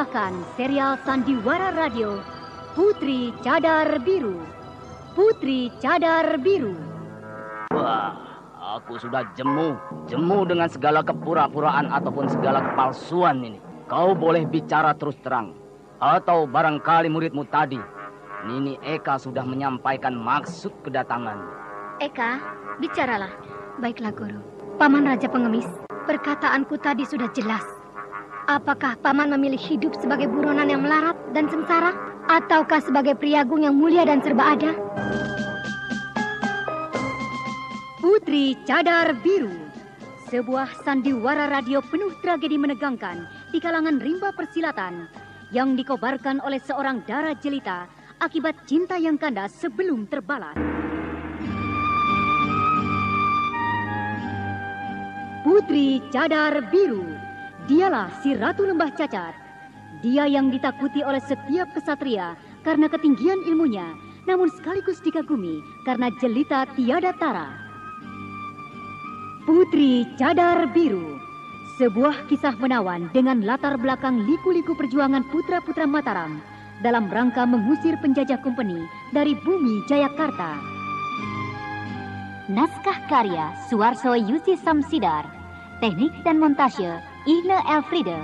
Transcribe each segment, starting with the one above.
mempersembahkan serial Sandiwara Radio Putri Cadar Biru. Putri Cadar Biru. Wah, aku sudah jemu dengan segala kepura-puraan ataupun segala kepalsuan ini. Kau boleh bicara terus terang. Atau barangkali muridmu tadi, Nini Eka sudah menyampaikan maksud kedatanganmu. Eka, bicaralah. Baiklah, Guru. Paman Raja Pengemis, perkataanku tadi sudah jelas. Apakah Paman memilih hidup sebagai buronan yang melarat dan sengsara? Ataukah sebagai priagung yang mulia dan serba ada? Putri Cadar Biru, sebuah sandiwara radio penuh tragedi menegangkan di kalangan rimba persilatan yang dikobarkan oleh seorang dara jelita akibat cinta yang kandas sebelum terbalas. Putri Cadar Biru, dialah si Ratu Lembah Cacat. Dia yang ditakuti oleh setiap kesatria karena ketinggian ilmunya, namun sekaligus dikagumi karena jelita tiada tara. Putri Cadar Biru, sebuah kisah menawan dengan latar belakang liku-liku perjuangan putra-putra Mataram dalam rangka mengusir penjajah kompeni dari bumi Jayakarta. Naskah karya Suarso Yusi Samsidar, teknik dan montase Igne Elfriede,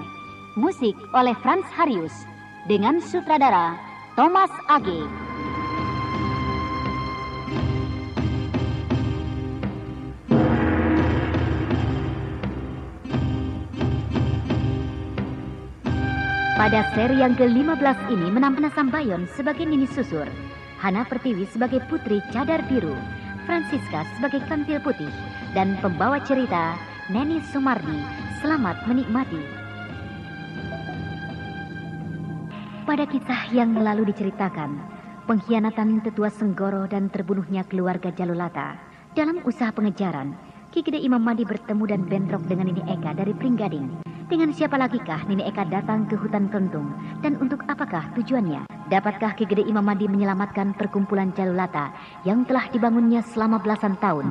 musik oleh Franz Harius, dengan sutradara Thomas Age. Pada seri yang ke-15 ini menampilkan Sambayon sebagai Nini Susur, Hana Pertiwi sebagai Putri Cadar Biru, Francisca sebagai Kantil Putih, dan pembawa cerita Neni Sumardi. Selamat menikmati. Pada kisah yang lalu diceritakan, pengkhianatan Tetua Senggoro dan terbunuhnya keluarga Jalulata. Dalam usaha pengejaran, Ki Gede Imam Madi bertemu dan bentrok dengan Nini Eka dari Pringgading. Dengan siapa lagikah Nini Eka datang ke hutan Kelentung? Dan untuk apakah tujuannya? Dapatkah Ki Gede Imam Madi menyelamatkan perkumpulan Jalulata yang telah dibangunnya selama belasan tahun?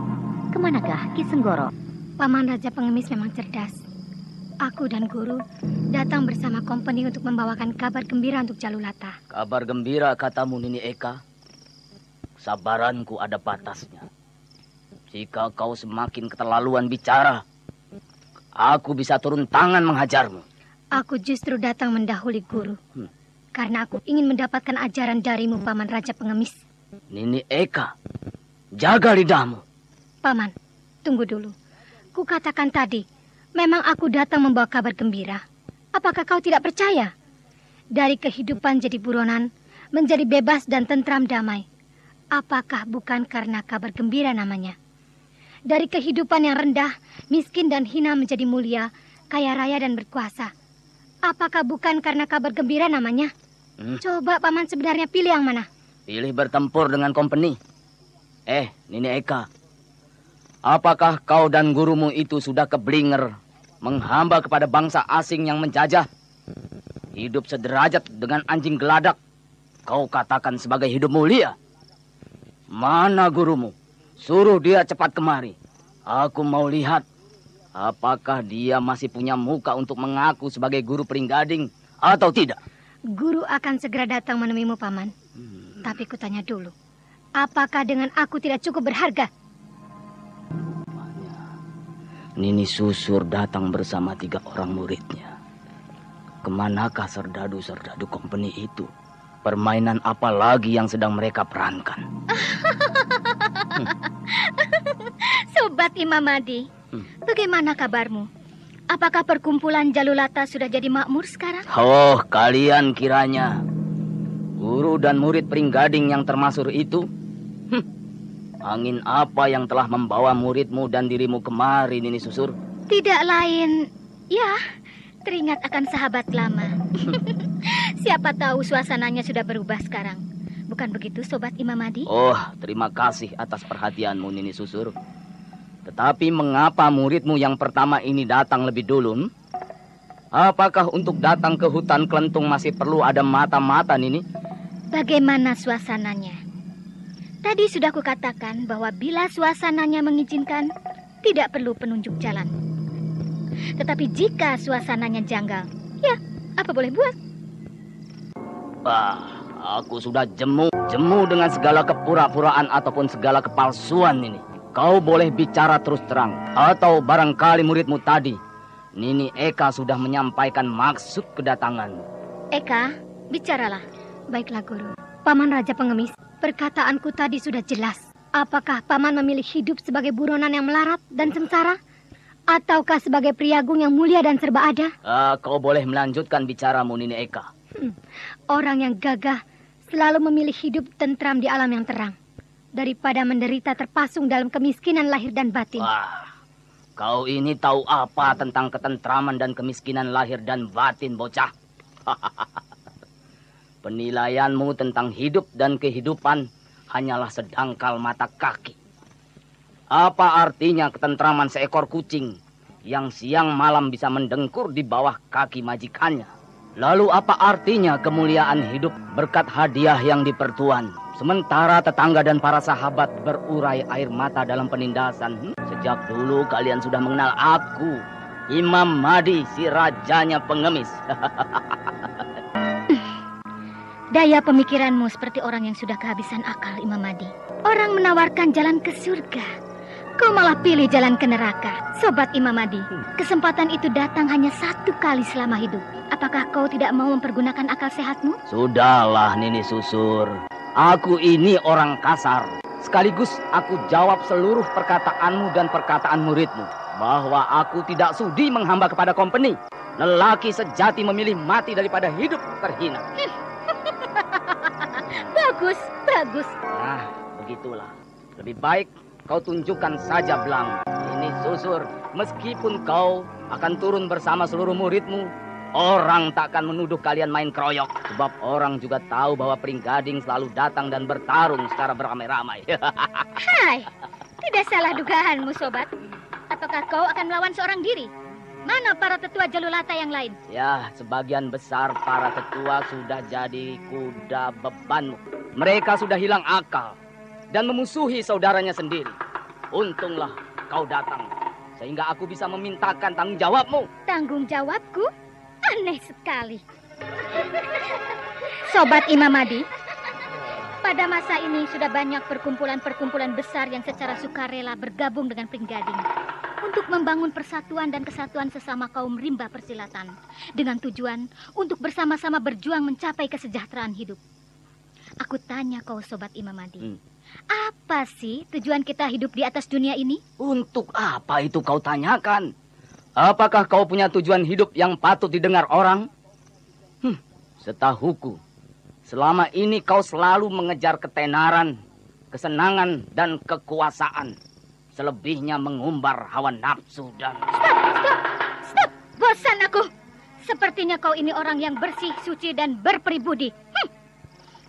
Kemanakah Ki Senggoro? Paman Raja Pengemis memang cerdas. Aku dan Guru datang bersama kompeni untuk membawakan kabar gembira untuk Jalulata. Kabar gembira katamu, Nini Eka? Sabaranku ada batasnya. Jika kau semakin keterlaluan bicara, aku bisa turun tangan menghajarmu. Aku justru datang mendahului Guru. Karena aku ingin mendapatkan ajaran darimu, Paman Raja Pengemis. Nini Eka, jaga lidahmu. Paman, tunggu dulu. Kukatakan tadi, memang aku datang membawa kabar gembira. Apakah kau tidak percaya? Dari kehidupan jadi buronan, menjadi bebas dan tentram damai. Apakah bukan karena kabar gembira namanya? Dari kehidupan yang rendah, miskin dan hina menjadi mulia, kaya raya dan berkuasa. Apakah bukan karena kabar gembira namanya? Coba Paman sebenarnya pilih yang mana? Pilih bertempur dengan kompeni. Nini Eka, apakah kau dan gurumu itu sudah keblinger menghamba kepada bangsa asing yang menjajah? Hidup sederajat dengan anjing geladak, kau katakan sebagai hidup mulia? Mana gurumu? Suruh dia cepat kemari. Aku mau lihat apakah dia masih punya muka untuk mengaku sebagai guru Pringgading atau tidak. Guru akan segera datang menemuimu, Paman. Tapi kutanya dulu, apakah dengan aku tidak cukup berharga? Nini Susur datang bersama 3 orang muridnya. Kemanakah serdadu-serdadu kompeni itu? Permainan apa lagi yang sedang mereka perankan? Sobat Imam Madi, bagaimana kabarmu? Apakah perkumpulan Jalulata sudah jadi makmur sekarang? Oh, kalian kiranya guru dan murid Pringgading yang termasuk itu? Angin apa yang telah membawa muridmu dan dirimu kemari, Nini Susur? Tidak lain, ya, teringat akan sahabat lama. Siapa tahu suasananya sudah berubah sekarang. Bukan begitu, Sobat Imam Madi? Oh, terima kasih atas perhatianmu, Nini Susur. Tetapi mengapa muridmu yang pertama ini datang lebih dulu? Apakah untuk datang ke hutan Kelentung masih perlu ada mata-mata, Nini? Bagaimana suasananya? Tadi sudah kukatakan bahwa bila suasananya mengizinkan, tidak perlu penunjuk jalan. Tetapi jika suasananya janggal, ya, apa boleh buat? Aku sudah jemu dengan segala kepura-puraan ataupun segala kepalsuan ini. Kau boleh bicara terus terang. Atau barangkali muridmu tadi, Nini Eka sudah menyampaikan maksud kedatangan. Eka, bicaralah. Baiklah Guru. Paman Raja Pengemis, perkataanku tadi sudah jelas. Apakah Paman memilih hidup sebagai buronan yang melarat dan sengsara? Ataukah sebagai priagung yang mulia dan serba ada? Kau boleh melanjutkan bicaramu, Nini Eka. Orang yang gagah selalu memilih hidup tentram di alam yang terang daripada menderita terpasung dalam kemiskinan lahir dan batin. Kau ini tahu apa tentang ketentraman dan kemiskinan lahir dan batin, bocah? Penilaianmu tentang hidup dan kehidupan hanyalah sedangkal mata kaki. Apa artinya ketentraman seekor kucing yang siang malam bisa mendengkur di bawah kaki majikannya? Lalu apa artinya kemuliaan hidup berkat hadiah yang dipertuan? Sementara tetangga dan para sahabat berurai air mata dalam penindasan. Sejak dulu kalian sudah mengenal aku, Imam Mahdi, si rajanya pengemis. Daya pemikiranmu seperti orang yang sudah kehabisan akal, Imam Mahdi. Orang menawarkan jalan ke surga, kau malah pilih jalan ke neraka. Sobat Imam Mahdi, kesempatan itu datang hanya satu kali selama hidup. Apakah kau tidak mau mempergunakan akal sehatmu? Sudahlah, Nini Susur. Aku ini orang kasar. Sekaligus aku jawab seluruh perkataanmu dan perkataan muridmu. Bahwa aku tidak sudi menghamba kepada kompeni. Lelaki sejati memilih mati daripada hidup terhina. Bagus, bagus. Nah, begitulah. Lebih baik kau tunjukkan saja Belang. Ini Susur, meskipun kau akan turun bersama seluruh muridmu, orang tak akan menuduh kalian main keroyok. Sebab orang juga tahu bahwa Pringgading selalu datang dan bertarung secara beramai-ramai. Hai, tidak salah dugaanmu, sobat. Apakah kau akan melawan seorang diri? Mana para tetua Jalulata yang lain? Ya, sebagian besar para tetua sudah jadi kuda bebanmu. Mereka sudah hilang akal dan memusuhi saudaranya sendiri. Untunglah kau datang, sehingga aku bisa memintakan tanggung jawabmu. Tanggung jawabku? Aneh sekali. Sobat Imam Mahdi, pada masa ini sudah banyak perkumpulan-perkumpulan besar yang secara sukarela bergabung dengan Pringgading untuk membangun persatuan dan kesatuan sesama kaum rimba persilatan dengan tujuan untuk bersama-sama berjuang mencapai kesejahteraan hidup. Aku tanya kau, Sobat Imam Mahdi, apa sih tujuan kita hidup di atas dunia ini? Untuk apa itu kau tanyakan? Apakah kau punya tujuan hidup yang patut didengar orang? Setahuku, selama ini kau selalu mengejar ketenaran, kesenangan, dan kekuasaan. Selebihnya mengumbar hawa nafsu dan... Stop! Bosan aku. Sepertinya kau ini orang yang bersih, suci, dan berpribudi.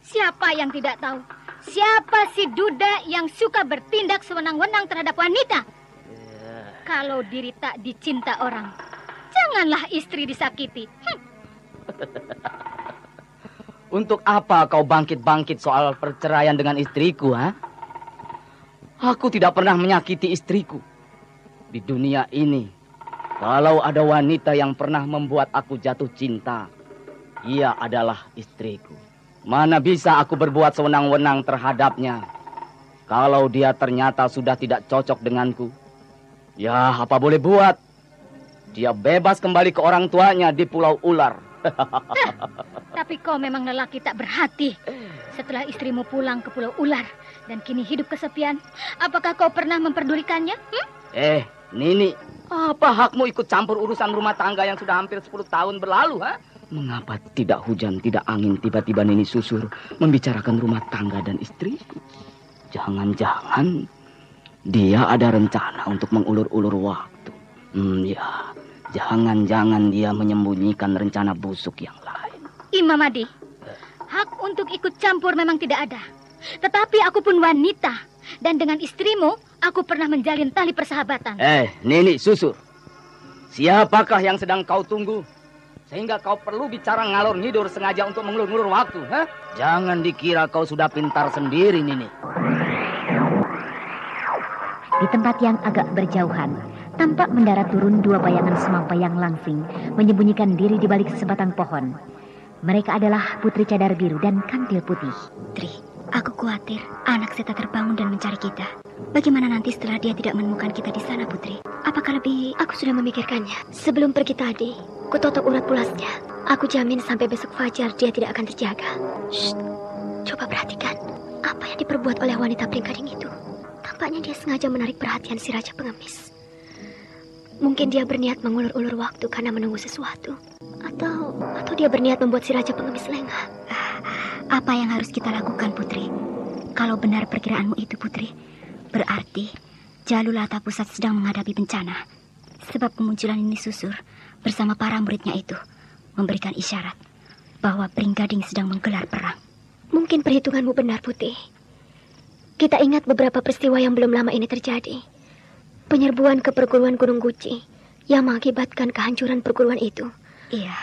Siapa yang tidak tahu? Siapa si duda yang suka bertindak sewenang-wenang terhadap wanita? Kalau diri tak dicinta orang, janganlah istri disakiti. Untuk apa kau bangkit-bangkit soal perceraian dengan istriku, ha? Aku tidak pernah menyakiti istriku. Di dunia ini, kalau ada wanita yang pernah membuat aku jatuh cinta, ia adalah istriku. Mana bisa aku berbuat sewenang-wenang terhadapnya kalau dia ternyata sudah tidak cocok denganku? Ya, apa boleh buat? Dia bebas kembali ke orang tuanya di Pulau Ular. Tapi kau memang lelaki tak berhati. Setelah istrimu pulang ke Pulau Ular dan kini hidup kesepian, apakah kau pernah memperdulikannya? Nini, apa hakmu ikut campur urusan rumah tangga yang sudah hampir 10 tahun berlalu, ha? Mengapa tidak hujan, tidak angin, tiba-tiba Nini Susur membicarakan rumah tangga dan istriku? Jangan-jangan dia ada rencana untuk mengulur-ulur waktu. Ya, jangan-jangan dia menyembunyikan rencana busuk yang lain. Imam Mahdi, hak untuk ikut campur memang tidak ada. Tetapi aku pun wanita. Dan dengan istrimu, aku pernah menjalin tali persahabatan. Nini Susur, siapakah yang sedang kau tunggu? Sehingga kau perlu bicara ngalor ngidur sengaja untuk mengulur-ulur waktu, ha? Jangan dikira kau sudah pintar sendiri, Nini. Di tempat yang agak berjauhan, tampak mendarat turun 2 bayangan semampai yang langsing, menyembunyikan diri di balik sebatang pohon. Mereka adalah Putri Cadar Biru dan Kantil Putih. Tri, aku khawatir anak Seta terbangun dan mencari kita. Bagaimana nanti setelah dia tidak menemukan kita di sana, Putri? Apakah lebih... Aku sudah memikirkannya. Sebelum pergi tadi, kutotok urat pulasnya. Aku jamin sampai besok fajar dia tidak akan terjaga. Shh, coba perhatikan. Apa yang diperbuat oleh wanita Pringgading itu? Tampaknya dia sengaja menarik perhatian si Raja Pengemis. Mungkin dia berniat mengulur-ulur waktu karena menunggu sesuatu. Atau dia berniat membuat si Raja Pengemis lengah. Apa yang harus kita lakukan, Putri? Kalau benar perkiraanmu itu, Putri, berarti Jalulata Pusat sedang menghadapi bencana. Sebab kemunculan ini Susur bersama para muridnya itu memberikan isyarat bahwa Pringgading sedang menggelar perang. Mungkin perhitunganmu benar, Putih. Kita ingat beberapa peristiwa yang belum lama ini terjadi. Penyerbuan ke perguruan Gunung Guci yang mengakibatkan kehancuran perguruan itu. Iya.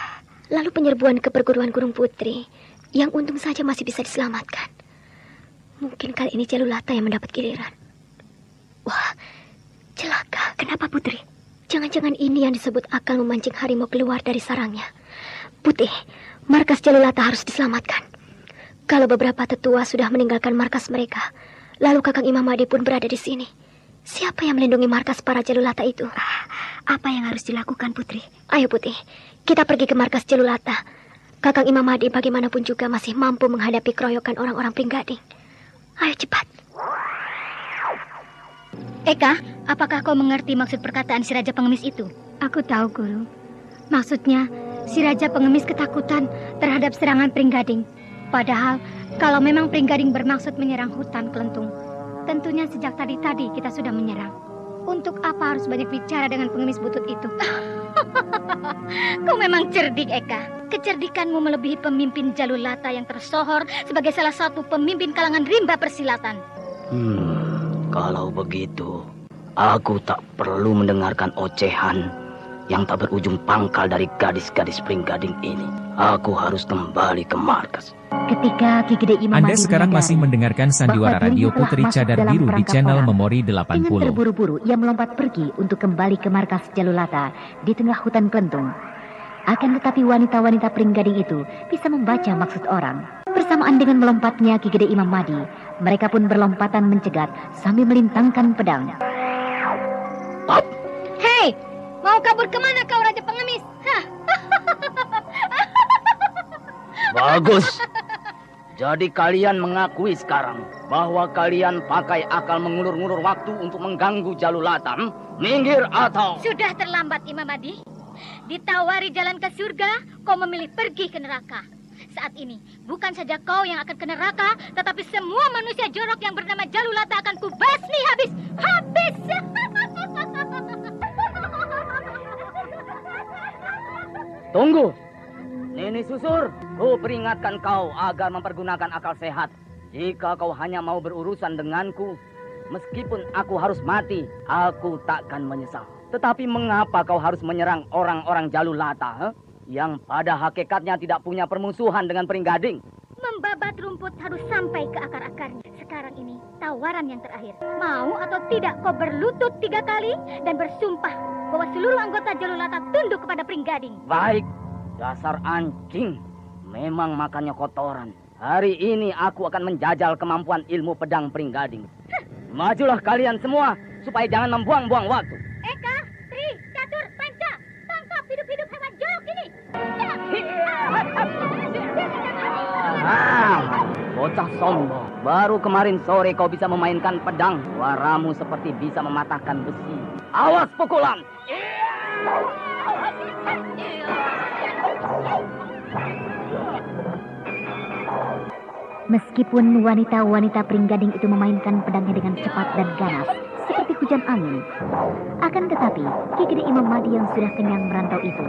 Lalu penyerbuan ke perguruan Gunung Putri yang untung saja masih bisa diselamatkan. Mungkin kali ini Jalulata yang mendapat giliran. Wah, celaka. Kenapa, Putri? Jangan-jangan ini yang disebut akal memancing harimau keluar dari sarangnya. Putih, markas Jalulata harus diselamatkan. Kalau beberapa tetua sudah meninggalkan markas mereka, lalu Kakang Imam Mahdi pun berada di sini, siapa yang melindungi markas para Jalulata itu? Apa yang harus dilakukan, Putri? Ayo, Putih, kita pergi ke markas Jalulata. Kakang Imam Mahdi bagaimanapun juga masih mampu menghadapi keroyokan orang-orang Pringgading. Ayo cepat. Eka, apakah kau mengerti maksud perkataan si Raja Pengemis itu? Aku tahu, Guru. Maksudnya, si Raja Pengemis ketakutan terhadap serangan Pringgading. Padahal, kalau memang Pringgading bermaksud menyerang hutan Kelentung, tentunya sejak tadi-tadi kita sudah menyerang. Untuk apa harus banyak bicara dengan pengemis butut itu? Kau memang cerdik, Eka. Kecerdikanmu melebihi pemimpin Jalulata yang tersohor sebagai salah satu pemimpin kalangan rimba persilatan. Kalau begitu, aku tak perlu mendengarkan ocehan yang tak berujung pangkal dari gadis-gadis Pringgading ini. Aku harus kembali ke markas. Ketika Ki Gede Imam Anda Mahdi sekarang masih mendengarkan sandiwara radio Putri Cadar Biru di channel Memori Dengan 80. terburu-buru, ia melompat pergi untuk kembali ke markas Jalulata di tengah hutan Kelentung. Akan tetapi wanita-wanita Pringgading itu bisa membaca maksud orang. Bersamaan dengan melompatnya Ki Gede Imam Mahdi, mereka pun berlompatan mencegat sambil melintangkan pedang. Hei, mau kabur kemana kau, Raja Pengemis? Bagus. Jadi kalian mengakui sekarang bahwa kalian pakai akal mengulur-ngulur waktu untuk mengganggu Jalulata. Minggir atau... Sudah terlambat, Imam Mahdi. Ditawari jalan ke surga, kau memilih pergi ke neraka. Saat ini, bukan saja kau yang akan ke neraka, tetapi semua manusia jorok yang bernama Jalulata akan kubasmi habis. Habis! Tunggu. Nini Susur, ku peringatkan kau agar mempergunakan akal sehat. Jika kau hanya mau berurusan denganku, meskipun aku harus mati, aku takkan menyesal. Tetapi mengapa kau harus menyerang orang-orang Jalulata, yang pada hakikatnya tidak punya permusuhan dengan Pringgading? Membabat rumput harus sampai ke akar-akarnya. Sekarang ini tawaran yang terakhir. Mau atau tidak kau berlutut 3 kali dan bersumpah bahwa seluruh anggota Jalulata tunduk kepada Pringgading. Baik, dasar anjing. Memang makannya kotoran. Hari ini aku akan menjajal kemampuan ilmu pedang Pringgading. Majulah kalian semua supaya jangan membuang-buang waktu. Eka, Tri, Catur, Panca, tangkap hidup-hidup hewan jorok ini. Bocah sombong. Baru kemarin sore kau bisa memainkan pedang. Suaramu seperti bisa mematahkan besi. Awas pukulan. Meskipun wanita-wanita Pringgading itu memainkan pedangnya dengan cepat dan ganas, seperti hujan angin, akan tetapi Ki Gede Imam Mahdi yang sudah kenyang merantau itu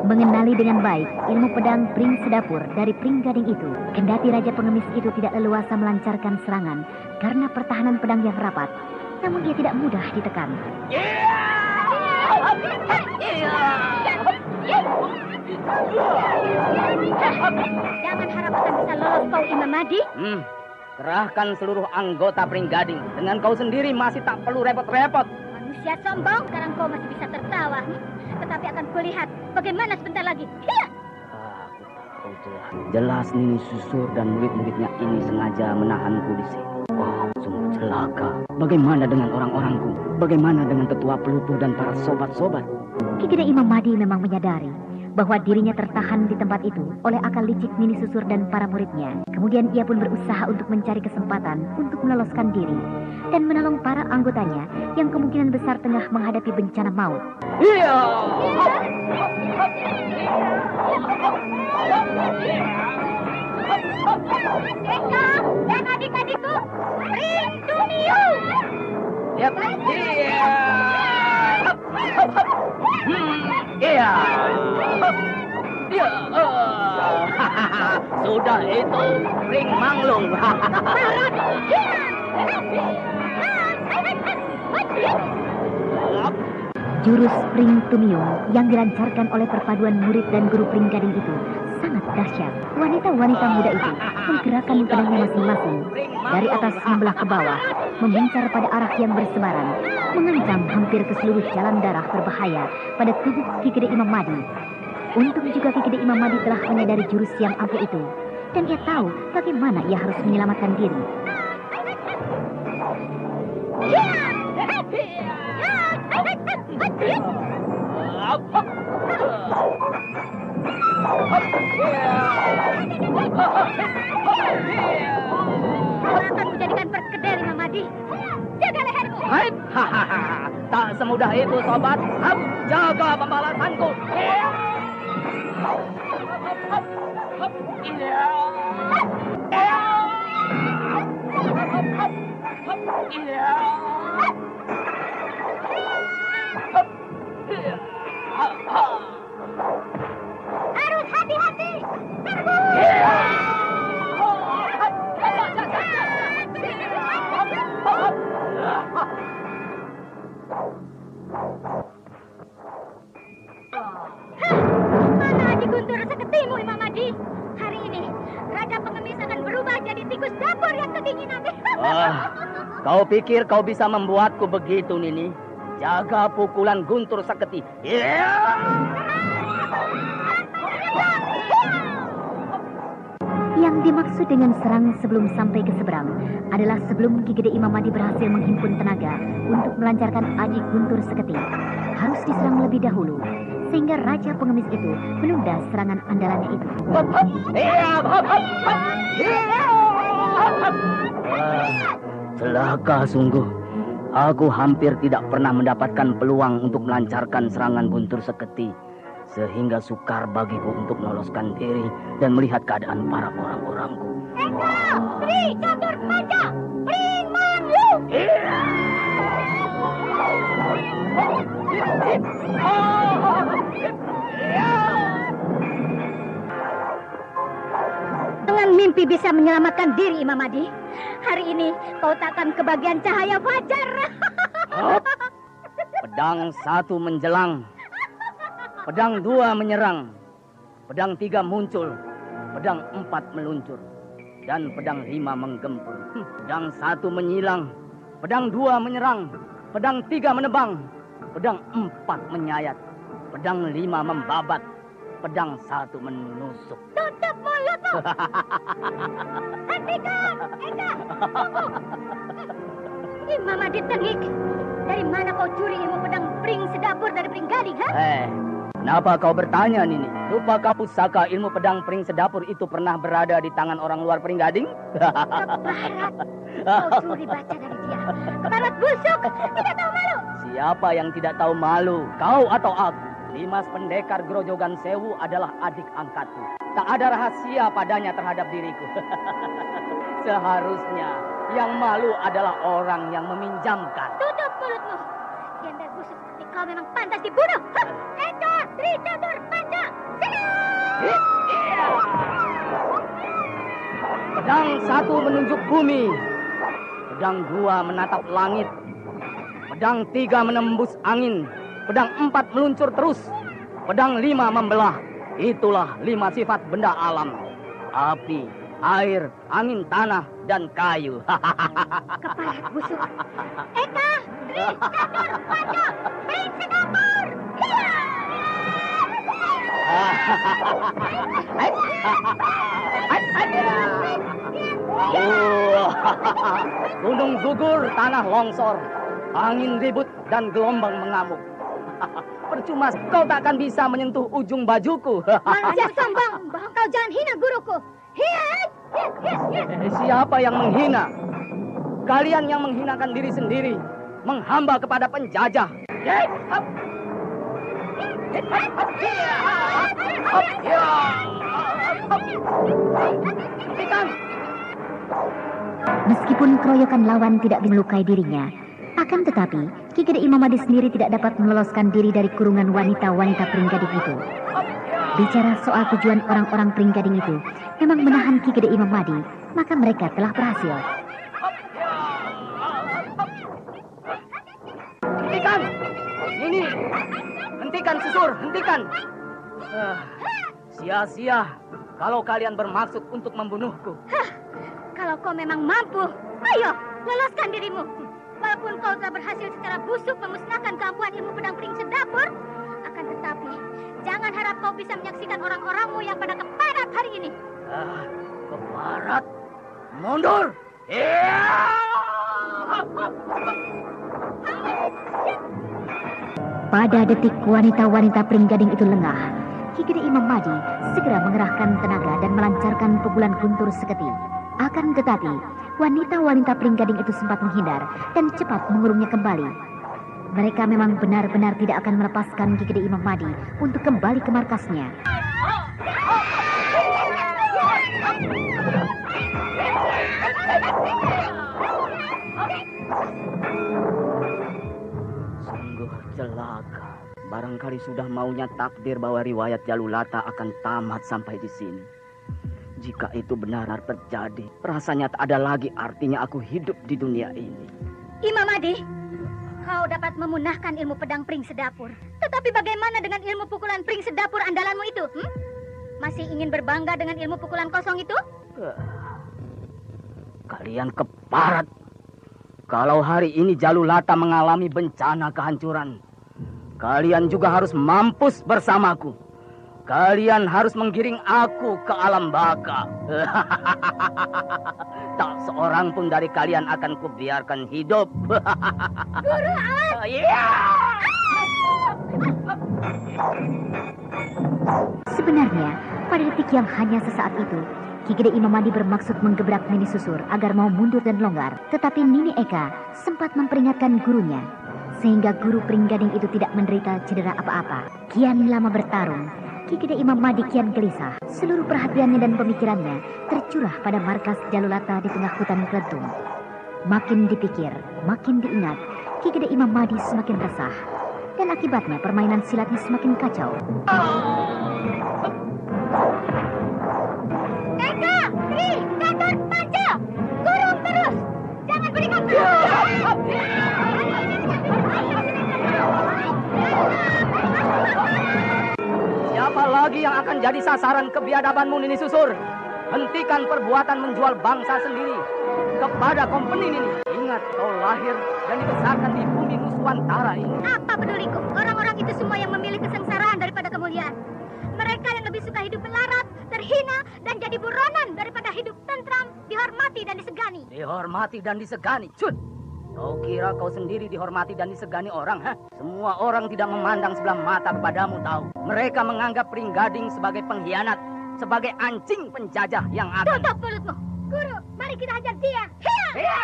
mengenali dengan baik ilmu pedang Pring Sedapur dari Pringgading itu. Kendati Raja Pengemis itu tidak leluasa melancarkan serangan karena pertahanan pedang yang rapat, namun dia tidak mudah ditekan. Jangan harap akan bisa lolos kau, Imam Mahdi. Kerahkan seluruh anggota Pringgading. Dengan kau sendiri masih tak perlu repot-repot. Manusia sombong, sekarang kau masih bisa tertawa. Tetapi akan kulihat bagaimana sebentar lagi. Hiya! Jelas Nini Susur dan murid-muridnya ini sengaja menahanku di sini. Oh, sungguh celaka. Bagaimana dengan orang-orangku? Bagaimana dengan tetua pelutuh dan para sobat-sobat? Ki Gede Imam Mahdi memang menyadari bahwa dirinya tertahan di tempat itu oleh akal licik Nini Susur dan para muridnya. Kemudian ia pun berusaha untuk mencari kesempatan untuk meloloskan diri dan menolong para anggotanya yang kemungkinan besar tengah menghadapi bencana maut. Iya. Eka dan adik-adikku, Rindumiu. Iya. Iya. Iya. Sudah itu ring manglung. Jurus Pring Tumiung yang dilancarkan oleh perpaduan murid dan guru Pring Gading itu sangat dahsyat. Wanita-wanita muda itu menggerakkan pedangnya masing-masing dari atas membelah ke bawah, memencar pada arah yang bersebaran, mengancam hampir ke seluruh jalan darah berbahaya pada tubuh Ki Gede Imam Mahdi. Untung juga Ki Gede Imam Mahdi telah menyadari jurus yang ampuh itu, dan ia tahu bagaimana ia harus menyelamatkan diri. Kau akan menjadikan perkedel, Imam Mahdi. Jaga lehermu. Hai, tak semudah itu, sobat. Hap, jaga pembalasanku. Harus hati-hati. Mana adik guntur seketimu, Imam Mahdi? Hari ini Raja Pengemis akan berubah jadi tikus dapur yang kedinginan. Kau pikir kau bisa membuatku begitu, Nini? Jaga pukulan guntur seketi. Yang dimaksud dengan serang sebelum sampai ke seberang adalah sebelum Ki Gede Imam Mahdi berhasil menghimpun tenaga untuk melancarkan aji guntur seketi. Harus diserang lebih dahulu, sehingga Raja Pengemis itu menunda serangan andalannya itu. Celaka sungguh. Aku hampir tidak pernah mendapatkan peluang untuk melancarkan serangan guntur seketi, sehingga sukar bagiku untuk meloloskan diri dan melihat keadaan para orang-orangku. Eka, Tri Catur Panca, Pring Manglung. Dengan mimpi bisa menyelamatkan diri, Imam Mahdi. Hari ini kau takkan kebagian cahaya fajar. Pedang 1 menjelang, pedang 2 menyerang, pedang 3 muncul, pedang 4 meluncur, dan pedang 5 menggempur. Pedang 1 menyilang, pedang 2 menyerang, pedang 3 menebang, pedang 4 menyayat, pedang 5 membabat, pedang 1 menusuk. Tutup mulutmu. Hentikan, Eka, tunggu. Imam Mahdi tengik. Dari mana kau curi ilmu pedang Pring Sedapur dari Pring Gading, ha? Kenapa kau bertanya, Nini? Apakah pusaka ilmu pedang Pring Sedapur itu pernah berada di tangan orang luar Pring Gading? Keparat. Kau curi baca dari dia. Keparat busuk, tidak tahu malu. Siapa yang tidak tahu malu? Kau atau aku? Dimas Pendekar Grojogan Sewu adalah adik angkatku. Tak ada rahasia padanya terhadap diriku. Seharusnya yang malu adalah orang yang meminjamkan. Tutup mulutmu. Gembel busuk seperti kau memang pantas dibunuh. Eka, Tri Catur Panca, siap! Pedang 1 menunjuk bumi, pedang 2 menatap langit, pedang 3 menembus angin, pedang 4 meluncur terus, pedang 5 membelah. Itulah 5 sifat benda alam: api, air, angin, tanah, dan kayu. Keparat busuk. Eka, Tri Catur Panca, Pring Sedapur. Gunung gugur, tanah longsor, angin ribut dan gelombang mengamuk. Percuma kau takkan bisa menyentuh ujung bajuku. Manusia sombong, kau jangan hina guruku. Siapa yang menghina? Kalian yang menghinakan diri sendiri, menghamba kepada penjajah. Meskipun keroyokan lawan tidak melukai dirinya, akan tetapi Ki Gede Imam Madi sendiri tidak dapat meloloskan diri dari kurungan wanita-wanita Pringgading itu. Bicara soal tujuan orang-orang Pringgading itu memang menahan Ki Gede Imam Madi, maka mereka telah berhasil. Hentikan! Ini! Hentikan susur! Hentikan! Sia-sia kalau kalian bermaksud untuk membunuhku. Kalau kau memang mampu, ayo, loloskan dirimu. Walaupun kau telah berhasil secara busuk memusnahkan keampuhan ilmu pedang pring sedapur, akan tetapi, jangan harap kau bisa menyaksikan orang-orangmu yang pada keparat hari ini. Keparat? Mundur! Pada detik wanita-wanita Pringgading itu lengah, Ki Gede Imam Madi segera mengerahkan tenaga dan melancarkan pukulan guntur seketi. Akan tetapi, wanita-wanita Pringgading itu sempat menghindar dan cepat mengurungnya kembali. Mereka memang benar-benar tidak akan melepaskan Ki Gede Imam Madi untuk kembali ke markasnya. Sungguh celaka. Barangkali sudah maunya takdir bahwa riwayat Jalulata akan tamat sampai di sini. Jika itu benar terjadi, rasanya tak ada lagi artinya aku hidup di dunia ini. Imam Madi, kau dapat memunahkan ilmu pedang pring sedapur. Tetapi bagaimana dengan ilmu pukulan pring sedapur andalanmu itu? Masih ingin berbangga dengan ilmu pukulan kosong itu? Kalian keparat. Kalau hari ini Jalulata mengalami bencana kehancuran, kalian juga harus mampus bersamaku. Kalian harus menggiring aku ke alam baka. Tak seorang pun dari kalian akan kubiarkan hidup. Guru, awas! Sebenarnya, pada detik yang hanya sesaat itu, Ki Gede Imam Madi bermaksud menggebrak Nini Susur agar mau mundur dan longgar. Tetapi Nini Eka sempat memperingatkan gurunya, sehingga guru Pringgading itu tidak menderita cedera apa-apa. Kian lama bertarung, Ki Gede Imam Madi kian gelisah. Seluruh perhatiannya dan pemikirannya tercurah pada markas Jalulata di tengah hutan kelentung. Makin dipikir, makin diingat, Ki Gede Imam Madi semakin resah. Dan akibatnya permainan silatnya semakin kacau. Eka, Tri, Gatot, Panca! Gurung terus! Jangan berikan Siapa lagi yang akan jadi sasaran kebiadabanmu, Nini Susur? Hentikan perbuatan menjual bangsa sendiri kepada kompeni Nini. Ingat, kau lahir dan dibesarkan di bumi Nuswantara ini. Apa peduliku? Orang-orang itu semua yang memilih kesengsaraan daripada kemuliaan. Mereka yang lebih suka hidup melarat, terhina, dan jadi buronan daripada hidup tentram, dihormati dan disegani. Dihormati dan disegani? Cut! Kau kira kau sendiri dihormati dan disegani orang, ha? Semua orang tidak memandang sebelah mata kepadamu, tahu. Mereka menganggap Pringgading sebagai pengkhianat, sebagai anjing penjajah yang akan... Tutup mulutmu! Guru, mari kita hajar dia! Hiya!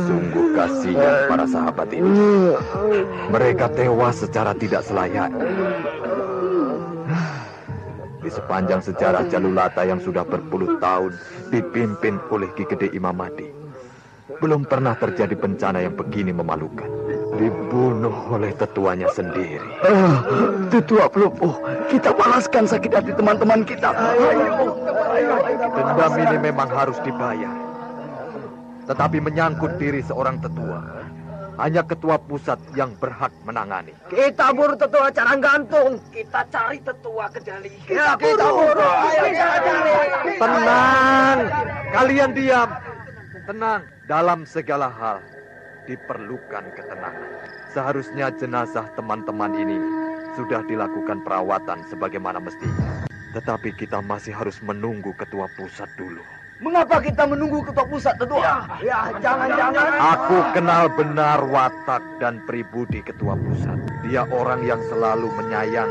Sungguh kasihan para sahabat ini. Mereka tewas secara tidak selayaknya. Di sepanjang sejarah Jalulata yang sudah berpuluh tahun dipimpin oleh Ki Gede Imam Madi, belum pernah terjadi bencana yang begini memalukan. Dibunuh oleh tetuanya sendiri. Tetua Pelupuh, kita balaskan sakit hati teman-teman kita. Ayo. Dendam ini memang harus dibayar. Tetapi menyangkut diri seorang tetua, Hanya ketua pusat yang berhak menangani. Kita buru tetua carang gantung. Kita cari tetua kedali. Kita buru. Ayo kita cari. Tenang, kalian diam. Tenang, dalam segala hal diperlukan ketenangan. Seharusnya jenazah teman-teman ini sudah dilakukan perawatan sebagaimana mestinya. Tetapi kita masih harus menunggu ketua pusat dulu. Mengapa kita menunggu ketua pusat, tetua? Ya, jangan-jangan. Aku kenal benar watak dan pribudi ketua pusat. Dia orang yang selalu menyayang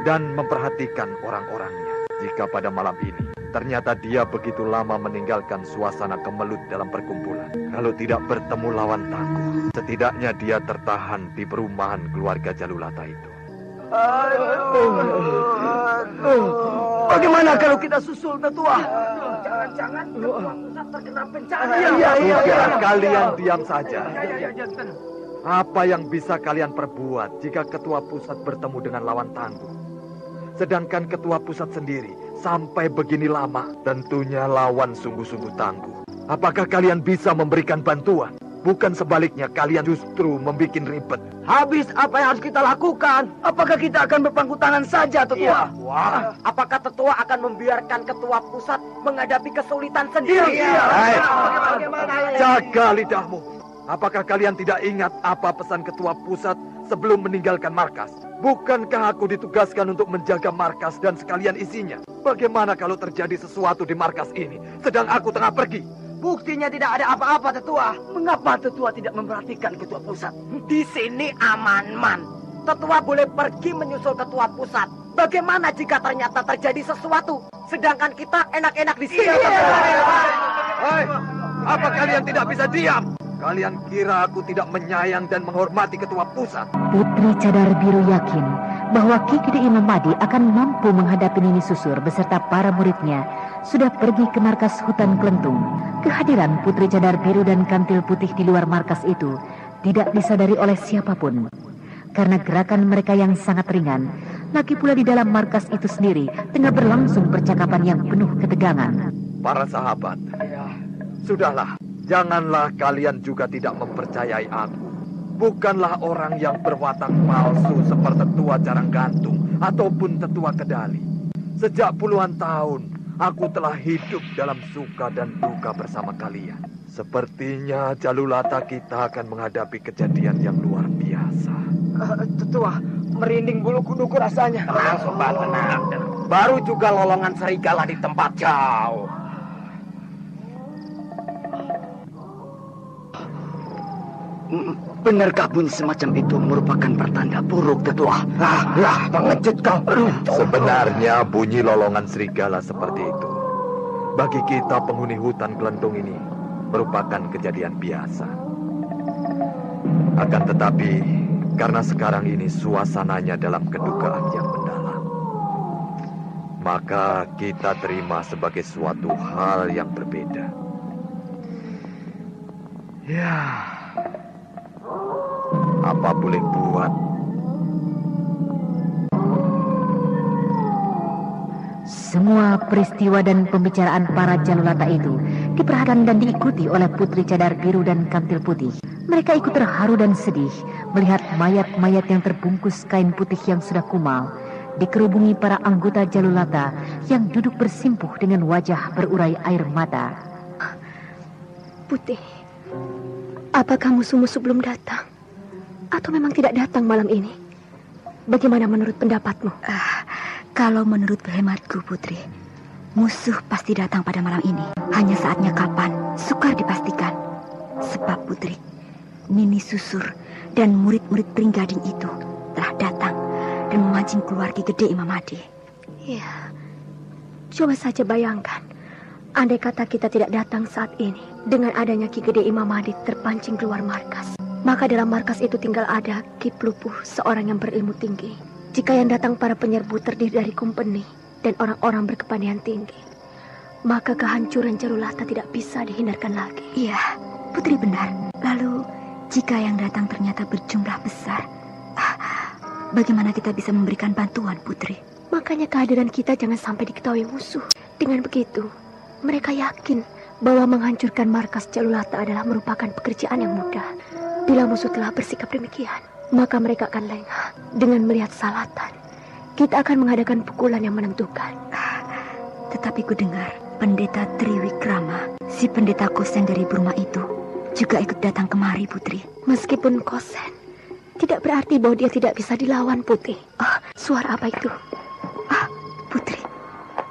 dan memperhatikan orang-orangnya. Jika pada malam ini ternyata dia begitu lama meninggalkan suasana kemelut dalam perkumpulan, kalau tidak bertemu lawan tangguh, setidaknya dia tertahan di perumahan keluarga Jalulata itu. Bagaimana kalau kita susul, tetua? Jangan-jangan ketua pusat terkena bencana. Iya. Kalian diam saja. Apa yang bisa kalian perbuat jika ketua pusat bertemu dengan lawan tangguh? Sedangkan ketua pusat sendiri sampai begini lama, tentunya lawan sungguh-sungguh tangguh. Apakah kalian bisa memberikan bantuan? Bukan sebaliknya, kalian justru membuat ribet. Habis apa yang harus kita lakukan? Apakah kita akan berpangku tangan saja, tetua? Wah, apakah tetua akan membiarkan ketua pusat menghadapi kesulitan sendiri? Jaga lidahmu. Apakah kalian tidak ingat apa pesan ketua pusat sebelum meninggalkan markas? Bukankah aku ditugaskan untuk menjaga markas dan sekalian isinya? Bagaimana kalau terjadi sesuatu di markas ini sedang aku tengah pergi? Buktinya tidak ada apa-apa, tetua. Mengapa tetua tidak memperhatikan ketua pusat? Di sini aman-man. Tetua boleh pergi menyusul ketua pusat. Bagaimana jika ternyata terjadi sesuatu, sedangkan kita enak-enak di sini? Hei, apa kalian tidak bisa diam? Kalian kira aku tidak menyayang dan menghormati ketua pusat? Putri Cadar Biru yakin bahwa Ki Gede Imam Madi akan mampu menghadapi Nini Susur beserta para muridnya sudah pergi ke markas hutan Kelentung. Kehadiran Putri Cadar Biru dan Kantil Putih di luar markas itu tidak disadari oleh siapapun. Karena gerakan mereka yang sangat ringan, lagi pula di dalam markas itu sendiri tengah berlangsung percakapan yang penuh ketegangan. Para sahabat, sudahlah, janganlah kalian juga tidak mempercayai aku. Bukanlah orang yang berwatak palsu seperti tetua jarang gantung ataupun tetua kedali. Sejak puluhan tahun, aku telah hidup dalam suka dan duka bersama kalian. Sepertinya Jalulata kita akan menghadapi kejadian yang luar biasa. Tetua, merinding bulu kuduku rasanya. Tenang, sobat, tenang. Baru juga lolongan serigala di tempat jauh. Benarkah bunyi semacam itu merupakan pertanda buruk, tetua? Pengecut kau. Sebenarnya bunyi lolongan serigala seperti itu bagi kita penghuni hutan Kelentung ini merupakan kejadian biasa. Akan tetapi, karena sekarang ini suasananya dalam kedukaan yang mendalam, maka kita terima sebagai suatu hal yang berbeda. Ya, apa boleh buat? Semua peristiwa dan pembicaraan para Jalulata itu diperhatikan dan diikuti oleh Putri Cadar Biru dan Kantil Putih. Mereka ikut terharu dan sedih melihat mayat-mayat yang terbungkus kain putih yang sudah kumal dikerubungi para anggota Jalulata yang duduk bersimpuh dengan wajah berurai air mata. Putih, apakah musuh-musuh belum datang? Atau memang tidak datang malam ini? Bagaimana menurut pendapatmu? Kalau menurut hematku, Putri, musuh pasti datang pada malam ini. Hanya saatnya kapan, sukar dipastikan. Sebab, Putri, Nini Susur dan murid-murid Pringgading itu telah datang dan memancing keluar Ki Gede Imam Madi. Ya, coba saja bayangkan, andai kata kita tidak datang saat ini, dengan adanya Ki Gede Imam Madi terpancing keluar markas, maka dalam markas itu tinggal ada Ki Plupuh, seorang yang berilmu tinggi. Jika yang datang para penyerbu terdiri dari kompeni dan orang-orang berkepandaian tinggi, maka kehancuran Jalulata tidak bisa dihindarkan lagi. Iya, Putri benar. Lalu, jika yang datang ternyata berjumlah besar, bagaimana kita bisa memberikan bantuan, Putri? Makanya kehadiran kita jangan sampai diketahui musuh. Dengan begitu, mereka yakin bahwa menghancurkan markas Jalulata adalah merupakan pekerjaan yang mudah. Bila musuh telah bersikap demikian, maka mereka akan lengah dengan melihat salatan. Kita akan mengadakan pukulan yang menentukan. Tetapi ku dengar Pendeta Triwikrama, si pendeta Kosen dari Burma itu, juga ikut datang kemari, Putri. Meskipun Kosen, tidak berarti bahwa dia tidak bisa dilawan, Putri. Suara apa itu? Putri,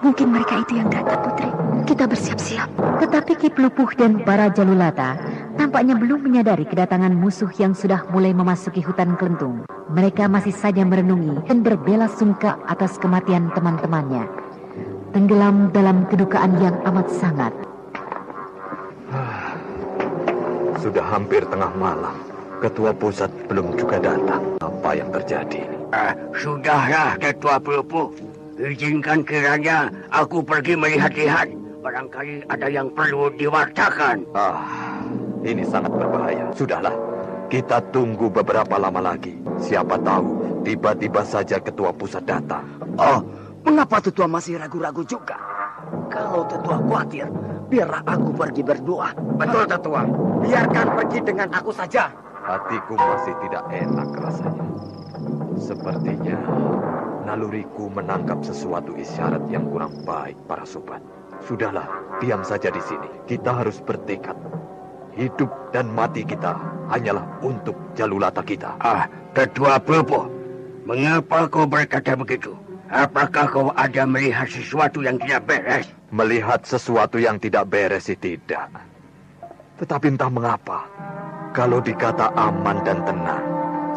mungkin mereka itu yang datang, Putri. Kita bersiap-siap. Tetapi Ki Pelupuh dan para Jalulata tampaknya belum menyadari kedatangan musuh yang sudah mulai memasuki hutan Kelentung. Mereka masih saja merenungi dan berbela sungkawa atas kematian teman-temannya. Tenggelam dalam kedukaan yang amat sangat. Sudah hampir tengah malam. Ketua pusat belum juga datang. Apa yang terjadi? Sudahlah, Ketua Pelupuh. Izinkan kiranya aku pergi melihat-lihat. Barangkali ada yang perlu diwartakan. Ini sangat berbahaya. Sudahlah, kita tunggu beberapa lama lagi. Siapa tahu, tiba-tiba saja ketua pusat datang. Mengapa Tetua masih ragu-ragu juga? Kalau Tetua khawatir, biarlah aku pergi berdoa. Betul, Tetua. Biarkan pergi dengan aku saja. Hatiku masih tidak enak rasanya. Sepertinya naluriku menangkap sesuatu isyarat yang kurang baik, para sobat. Sudahlah, diam saja di sini. Kita harus bertekad. Hidup dan mati kita hanyalah untuk Jalulata kita. Ketua Pelupuh, mengapa kau berkata begitu? Apakah kau ada melihat sesuatu yang tidak beres? Melihat sesuatu yang tidak beres sih tidak. Tetapi entah mengapa, kalau dikata aman dan tenang,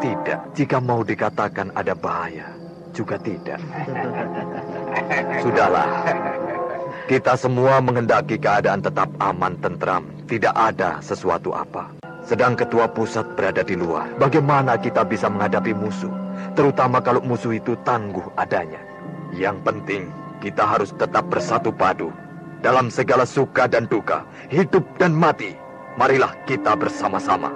tidak. Jika mau dikatakan ada bahaya, juga tidak. Sudahlah. Kita semua menghendaki keadaan tetap aman, tentram. Tidak ada sesuatu apa. Sedang ketua pusat berada di luar. Bagaimana kita bisa menghadapi musuh? Terutama kalau musuh itu tangguh adanya. Yang penting, kita harus tetap bersatu padu. Dalam segala suka dan duka, hidup dan mati. Marilah kita bersama-sama.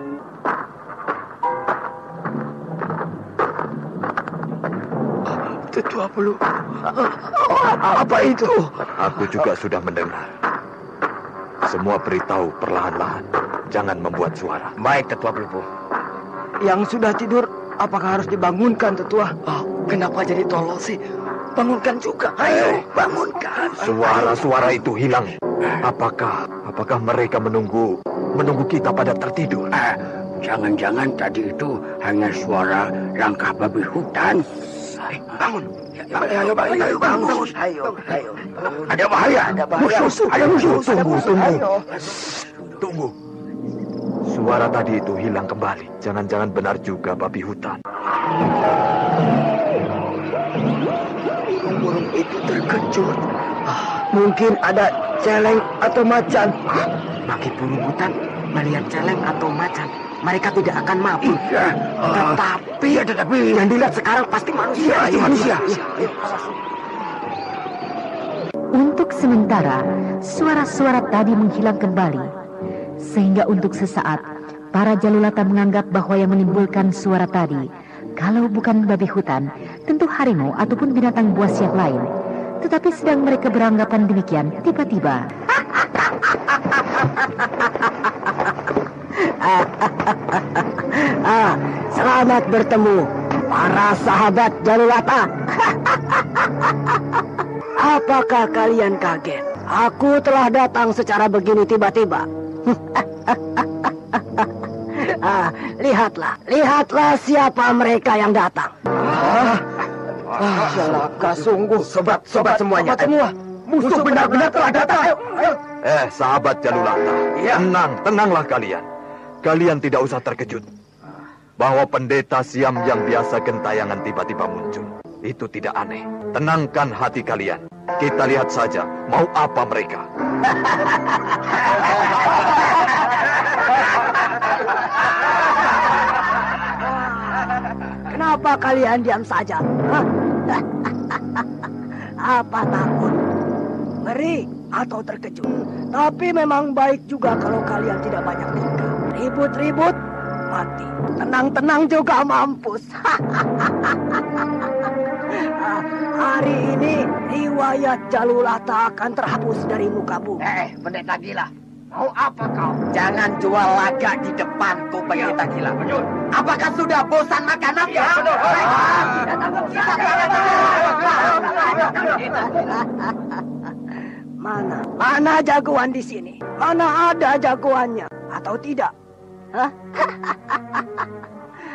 Tetua Pelupuh, apa itu? Aku juga sudah mendengar. Semua beritahu perlahan-lahan. Jangan membuat suara. Baik, Tetua Pelupuh. Yang sudah tidur, apakah harus dibangunkan, Tetua? Kenapa jadi tolol sih? Bangunkan juga. Ayo, bangunkan. Suara-suara itu hilang. Apakah mereka menunggu kita pada tertidur? Jangan-jangan tadi itu hanya suara langkah babi hutan. Bangun. Ayo, bangun. Ayo. Ada bahaya. Musuh. Tunggu. Suara tadi itu hilang kembali. Jangan-jangan benar juga babi hutan. Burung itu terkejut. Mungkin ada celeng atau macan. Bagi burung hutan, melihat celeng atau macan, mereka tidak akan mabuk. Tetapi yang dilihat sekarang pasti manusia. Manusia. Untuk sementara, suara-suara tadi menghilang kembali. Sehingga untuk sesaat, para Jalulata menganggap bahwa yang menimbulkan suara tadi, kalau bukan babi hutan, tentu harimau ataupun binatang buas yang lain. Tetapi sedang mereka beranggapan demikian, tiba-tiba... Selamat bertemu, para sahabat Jalulata. Apakah kalian kaget? Aku telah datang secara begini tiba-tiba. Lihatlah siapa mereka yang datang. Celaka sungguh. Sobat semuanya. Musuh benar-benar telah datang. Ayo. Sahabat Jalulata. Tenanglah kalian. Kalian tidak usah terkejut. Bahwa pendeta Siam yang biasa gentayangan tiba-tiba muncul. Itu tidak aneh. Tenangkan hati kalian. Kita lihat saja mau apa mereka. Kenapa kalian diam saja? Apa takut? Ngeri atau terkejut? Tapi memang baik juga kalau kalian tidak banyak tingkah. Ribut-ribut, mati. Tenang-tenang juga mampus. Hari ini riwayat Jalulata akan terhapus dari muka bumi. Pendeta gila. Mau apa kau? Jangan jual lagak di depanku, penderita gila. Apakah sudah bosan makan nafsu? Mana jagoan di sini? Mana ada jagoannya atau tidak? Hah?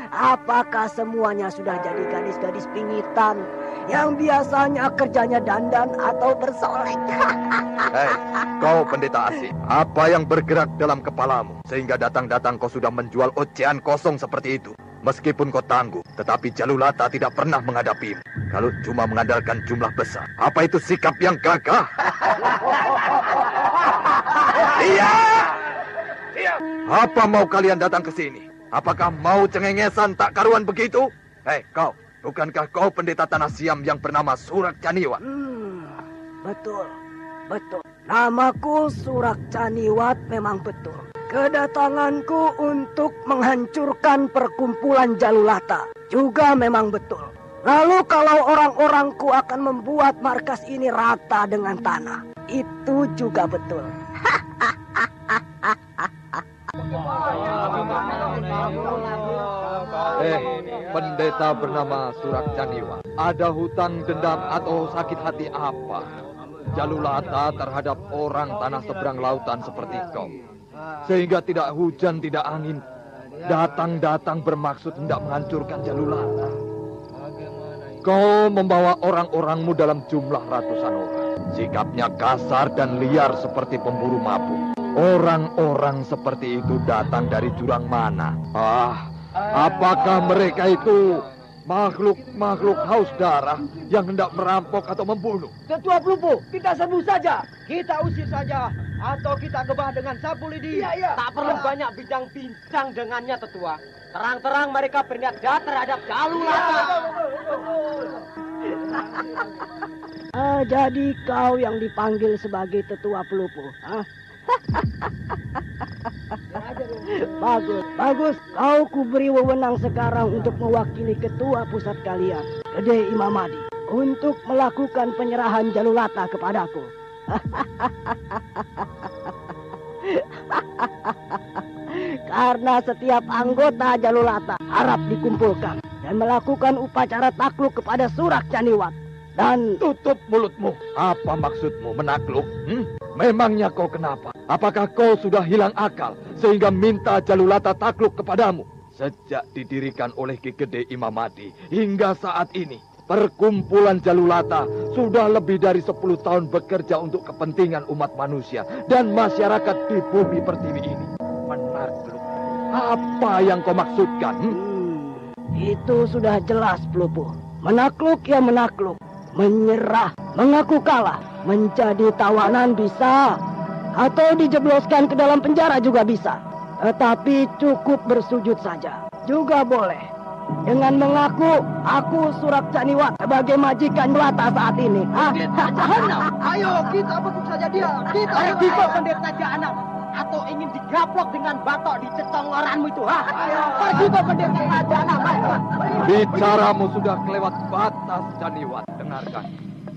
Apakah semuanya sudah jadi gadis-gadis pingitan yang biasanya kerjanya dandan atau bersolek? Hei, kau pendeta asing, apa yang bergerak dalam kepalamu sehingga datang-datang kau sudah menjual ocehan kosong seperti itu? Meskipun kau tangguh, tetapi Jalulata tidak pernah menghadapimu. Kalau cuma mengandalkan jumlah besar, apa itu sikap yang gagah? Iya! Apa mau kalian datang ke sini? Apakah mau cengengesan tak karuan begitu? Hei, kau, bukankah kau pendeta tanah siam yang bernama Surak Caniwat? Betul. Namaku Surak Caniwat memang betul. Kedatanganku untuk menghancurkan perkumpulan Jalulata juga memang betul. Lalu kalau orang-orangku akan membuat markas ini rata dengan tanah, itu juga betul. Pendeta bernama Surak Caniwat, ada hutang dendam atau sakit hati apa Jalulata terhadap orang tanah seberang lautan seperti kau? Sehingga tidak hujan, tidak angin, datang-datang bermaksud hendak menghancurkan Jalulata. Kau membawa orang-orangmu dalam jumlah ratusan orang. Sikapnya kasar dan liar seperti pemburu mabuk. Orang-orang seperti itu datang dari jurang mana? Apakah mereka itu makhluk-makhluk haus darah yang hendak merampok atau membunuh? Tetua Pelupu, kita serbu saja. Kita usir saja. Atau kita gebah dengan sapu lidi. Iya. Tak perlu banyak bincang-bincang dengannya, Tetua. Terang-terang mereka berniat jahat terhadap Jalulata. Jadi kau yang dipanggil sebagai Tetua Pelupu. Bagus. Kau kuberi wewenang sekarang untuk mewakili ketua pusat kalian, Gede Imam Mahdi, untuk melakukan penyerahan Jalulata kepadaku. Karena setiap anggota Jalulata harap dikumpulkan dan melakukan upacara takluk kepada Surak Caniwat. Dan tutup mulutmu. Apa maksudmu menakluk? Memangnya kau kenapa? Apakah kau sudah hilang akal sehingga minta Jalulata takluk kepadamu? Sejak didirikan oleh Ki Gede Imam Mahdi hingga saat ini, perkumpulan Jalulata sudah lebih dari 10 tahun bekerja untuk kepentingan umat manusia dan masyarakat di bumi pertiwi ini. Menakluk. Apa yang kau maksudkan? Itu sudah jelas, Pelupu. Menakluk ya menakluk. Menyerah, mengaku kalah, menjadi tawanan bisa, atau dijebloskan ke dalam penjara juga bisa. Tetapi cukup bersujud saja juga boleh. Dengan mengaku aku Surak Caniwat sebagai majikan Jalulata saat ini. Ayo kita bekuk saja dia. Kita pendeta jahanam. Atau ingin digaplok dengan batok di cetongoranmu itu. Pergi ke pendeta jahanam. Bicaramu sudah kelewat batas, Caniwat. Dengarkan.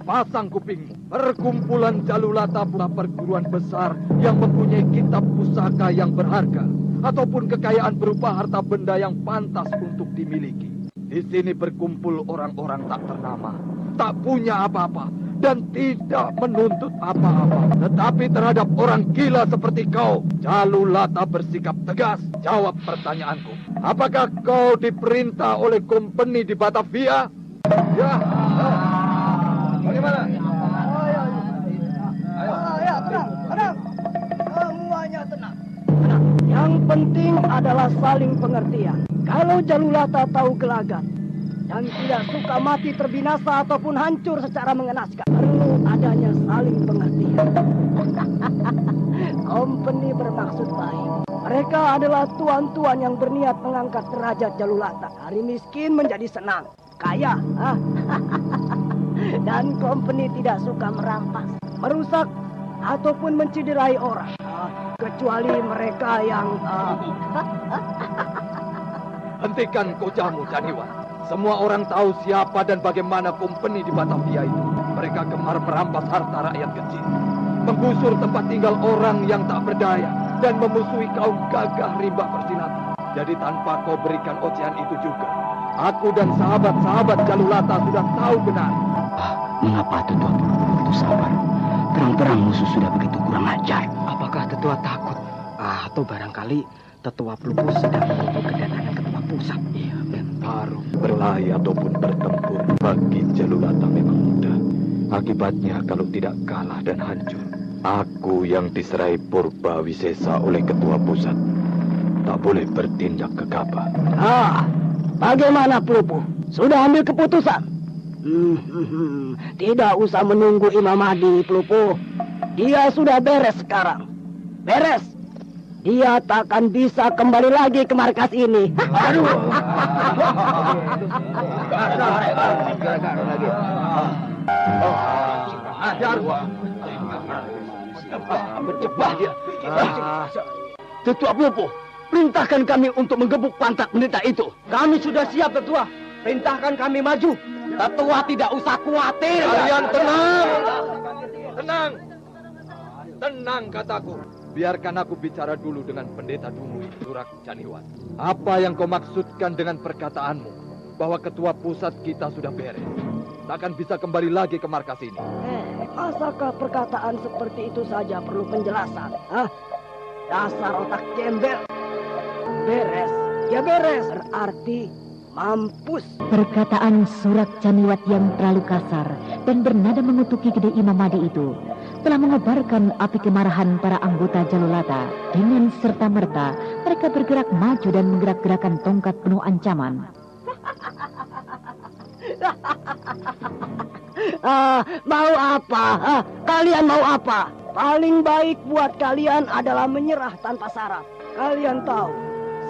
Pasang kupingmu. Perkumpulan Jalulata pula perguruan besar yang mempunyai kitab pusaka yang berharga ataupun kekayaan berupa harta benda yang pantas untuk dimiliki. Di sini berkumpul orang-orang tak ternama, tak punya apa-apa dan tidak menuntut apa-apa. Tetapi terhadap orang gila seperti kau, Jalulata bersikap tegas. Jawab pertanyaanku. Apakah kau diperintah oleh kompeni di Batavia? Ya. Bagaimana? Ya, tenang. Semuanya tenang. Yang penting adalah saling pengertian. Kalau Jalulata tahu gelagat dan tidak suka mati terbinasa ataupun hancur secara mengenaskan, perlu adanya saling pengertian. Kompeni bermaksud baik. Mereka adalah tuan-tuan yang berniat mengangkat derajat Jalulata dari miskin menjadi senang, kaya. Dan kompeni tidak suka merampas, merusak ataupun menciderai orang, kecuali mereka yang Hentikan kocamu, Caniwat. Semua orang tahu siapa dan bagaimana kompeni di Batavia itu. Mereka gemar merampas harta rakyat kecil. menggusur tempat tinggal orang yang tak berdaya, dan memusuhi kaum gagah rimba persilatan. Jadi tanpa kau berikan ocehan itu juga, aku dan sahabat-sahabat Jalulata sudah tahu benar. Mengapa tetua begitu sabar? Terang-terang musuh sudah begitu kurang ajar. Apakah tetua takut? Atau barangkali tetua Plupu sedang menunggu kedatangan ketua pusat? Iya, baru berlari ataupun bertempur bagi Jalulata memang mudah. Akibatnya kalau tidak kalah dan hancur, aku yang diserai Purba Wisesa oleh ketua pusat tak boleh bertindak gegabah. Bagaimana Plupu? Sudah ambil keputusan? Tidak usah menunggu Imam Mahdi, Plupu. Dia sudah beres sekarang. Beres. Dia tak akan bisa kembali lagi ke markas ini. Aduh. Berjebak dia. Tetua Plupu, perintahkan kami untuk menggebuk pantat pendeta itu. Kami sudah siap, Tetua. Perintahkan kami maju. Tetua tidak usah khawatir. Kalian tenang. Tenang. Tenang kataku. Biarkan aku bicara dulu dengan pendeta Dungu Surak Janiwat. Apa yang kau maksudkan dengan perkataanmu bahwa ketua pusat kita sudah beres? Takkan bisa kembali lagi ke markas ini. Masakah perkataan seperti itu saja perlu penjelasan? Dasar otak gembel. Beres. Ya beres. Berarti mampus. Perkataan Surak Janiwat yang terlalu kasar dan bernada mengutuki Gede Imam Mahdi itu telah mengobarkan api kemarahan para anggota Jalulata. Dengan serta-merta mereka bergerak maju dan menggerak-gerakan tongkat penuh ancaman. Mau apa? Kalian mau apa? Paling baik buat kalian adalah menyerah tanpa syarat. Kalian tahu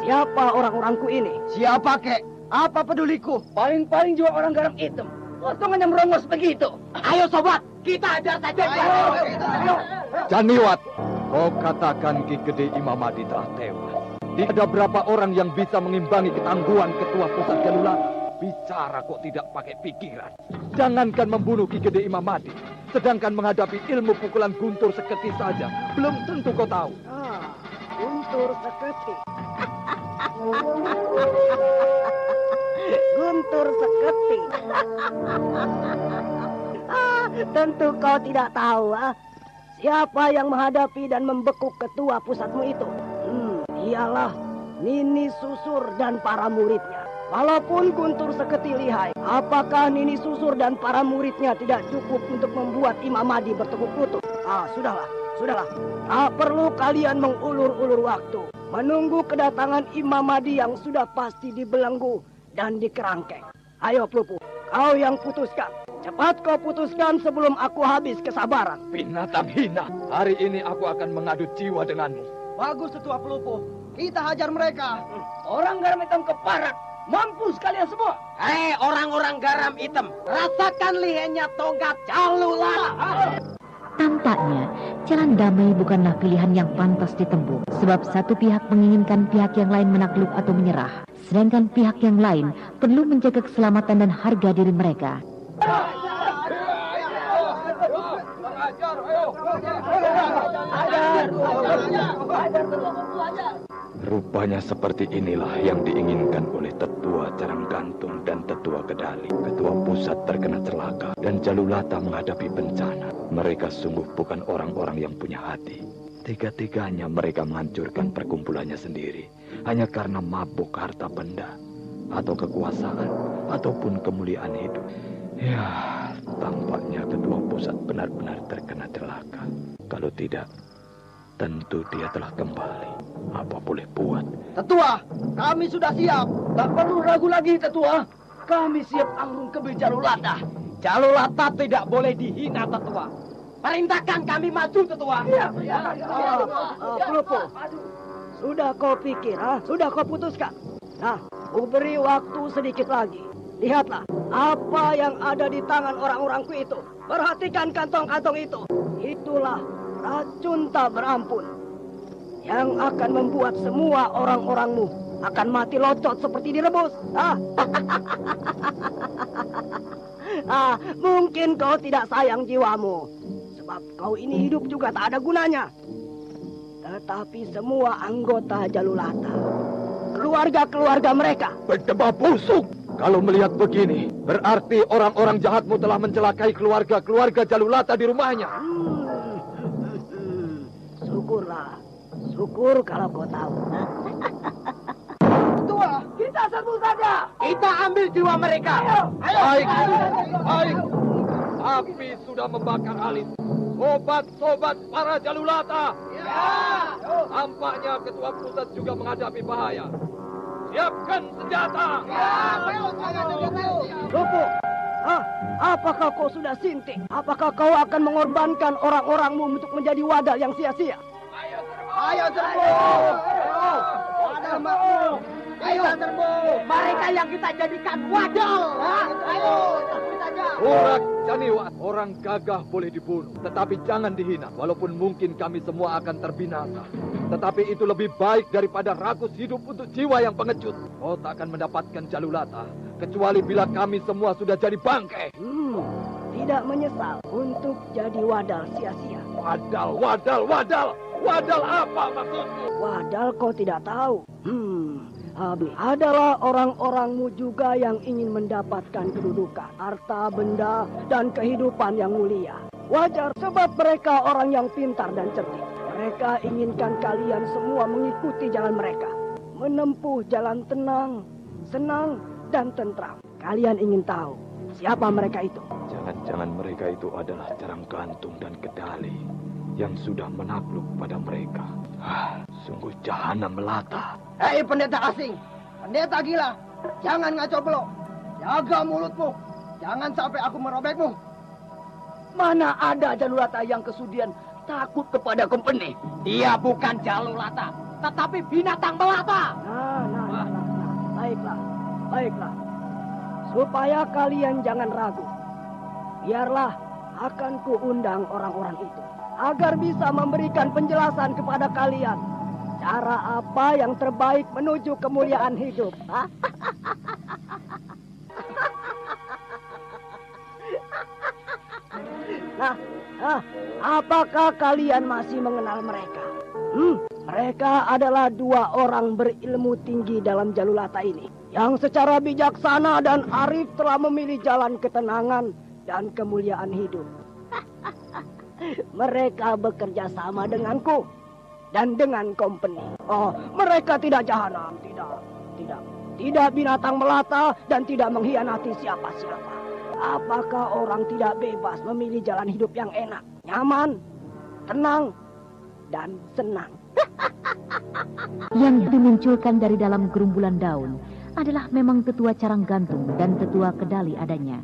siapa orang-orangku ini? Siapa kek? Apa peduliku? Paling-paling juga orang garam hitam. Potongannya merongos begitu. Ayo sobat, kita ajar saja. Ayo. Janiwat, kau katakan Ki Gede Imam Mahdi telah tewas. Tidak ada berapa orang yang bisa mengimbangi ketangguhan ketua pusat Jalulata. Bicara kok tidak pakai pikiran. Jangankan membunuh Ki Gede Imam Mahdi, sedangkan menghadapi ilmu pukulan guntur seketi saja, belum tentu kau tahu. Guntur seketi. Guntur seketi. Tentu kau tidak tahu siapa yang menghadapi dan membekuk ketua pusatmu itu. Ialah Nini Susur dan para muridnya. Walaupun Guntur seketi lihai, apakah Nini Susur dan para muridnya tidak cukup untuk membuat Imam Mahdi bertekuk lutut? Sudahlah. Tak perlu kalian mengulur-ulur waktu. Menunggu kedatangan Imam Mahdi yang sudah pasti dibelenggu dan dikerangkeng. Ayo Plupu, kau yang putuskan. Cepat kau putuskan sebelum aku habis kesabaran. Binatang hina, hari ini aku akan mengadu jiwa denganmu. Bagus Tetua Plupu, kita hajar mereka. Orang garam hitam keparat, mampus kalian semua. Orang-orang garam hitam, rasakan lihainya tongkat Jalulata. Tampaknya jalan damai bukanlah pilihan yang pantas ditempuh, sebab satu pihak menginginkan pihak yang lain menakluk atau menyerah, sedangkan pihak yang lain perlu menjaga keselamatan dan harga diri mereka. Rupanya seperti inilah yang diinginkan oleh Tetua Caranggantung dan Tetua Kedali. Ketua pusat terkena celaka dan Jalulata menghadapi bencana. Mereka sungguh bukan orang-orang yang punya hati. Tiga-tiganya mereka menghancurkan perkumpulannya sendiri hanya karena mabuk harta benda atau kekuasaan ataupun kemuliaan hidup. Ya, tampaknya ketua pusat benar-benar terkena celaka. Kalau tidak, tentu dia telah kembali. Apa boleh buat? Tetua, kami sudah siap. Tak perlu ragu lagi, Tetua. Kami siap anggung ke Jalulata. Jalulata tidak boleh dihina, Tetua. Perintahkan kami maju, Tetua. Iya. Plupu, sudah kau pikir, sudah kau putuskan. Nah, ku beri waktu sedikit lagi. Lihatlah, apa yang ada di tangan orang-orangku itu. Perhatikan kantong-kantong itu. Itulah racun tak berampun yang akan membuat semua orang-orangmu akan mati locot seperti direbus. Mungkin kau tidak sayang jiwamu, Sebab kau ini hidup juga tak ada gunanya. Tetapi semua anggota Jalulata, keluarga-keluarga mereka, Berdebah busuk. Kalau melihat begini, berarti orang-orang jahatmu telah mencelakai keluarga-keluarga Jalulata di rumahnya. Syukurlah. Syukur kalau kau tahu. Tua, kita serbu saja. Kita ambil jiwa mereka. Baik, baik. Api sudah membakar alis. Sobat-sobat para Jalulata. Ya. Tampaknya ketua pusat juga menghadapi bahaya. Siapkan senjata. Lupu, apakah kau sudah sinting? Apakah kau akan mengorbankan orang-orangmu untuk menjadi wadal yang sia-sia? Ayo serbu. Wadal makmum. Ayo serbu. Mereka yang kita jadikan wadal. Ayo serbu saja. Urak Janiwat, orang gagah boleh dibunuh, tetapi jangan dihina. Walaupun mungkin kami semua akan terbinasa, tetapi itu lebih baik daripada rakus hidup untuk jiwa yang pengecut. Kau tak akan mendapatkan Jalulata, kecuali bila kami semua sudah jadi bangkai. Tidak menyesal untuk jadi wadal sia-sia. Wadal apa maksudmu? Wadal kau tidak tahu. Adalah orang-orangmu juga yang ingin mendapatkan kedudukan, harta benda, dan kehidupan yang mulia. Wajar sebab mereka orang yang pintar dan cerdik. Mereka inginkan kalian semua mengikuti jalan mereka. Menempuh jalan tenang, senang, dan tentram. Kalian ingin tahu siapa mereka itu? Jangan-jangan mereka itu adalah Jarang Gantung dan Kedali yang sudah menakluk pada mereka. Sungguh jahanam melata. Hei pendeta asing, pendeta gila, jangan ngaco belok. Jaga mulutmu, jangan sampai aku merobekmu. Mana ada Jalulata yang kesudian takut kepada kompeni? Dia bukan Jalulata, tetapi binatang melata. Baiklah. Supaya kalian jangan ragu, biarlah akan kuundang orang-orang itu agar bisa memberikan penjelasan kepada kalian cara apa yang terbaik menuju kemuliaan hidup. Apakah kalian masih mengenal mereka? Mereka adalah dua orang berilmu tinggi dalam Jalulata ini, yang secara bijaksana dan arif telah memilih jalan ketenangan dan kemuliaan hidup. Mereka bekerja sama denganku dan dengan kompeni. Mereka tidak jahanam, tidak binatang melata dan tidak mengkhianati siapa-siapa. Apakah orang tidak bebas memilih jalan hidup yang enak, nyaman, tenang, dan senang? Yang dimunculkan dari dalam gerumbulan daun adalah memang tetua Carang Gantung dan tetua Kedali adanya.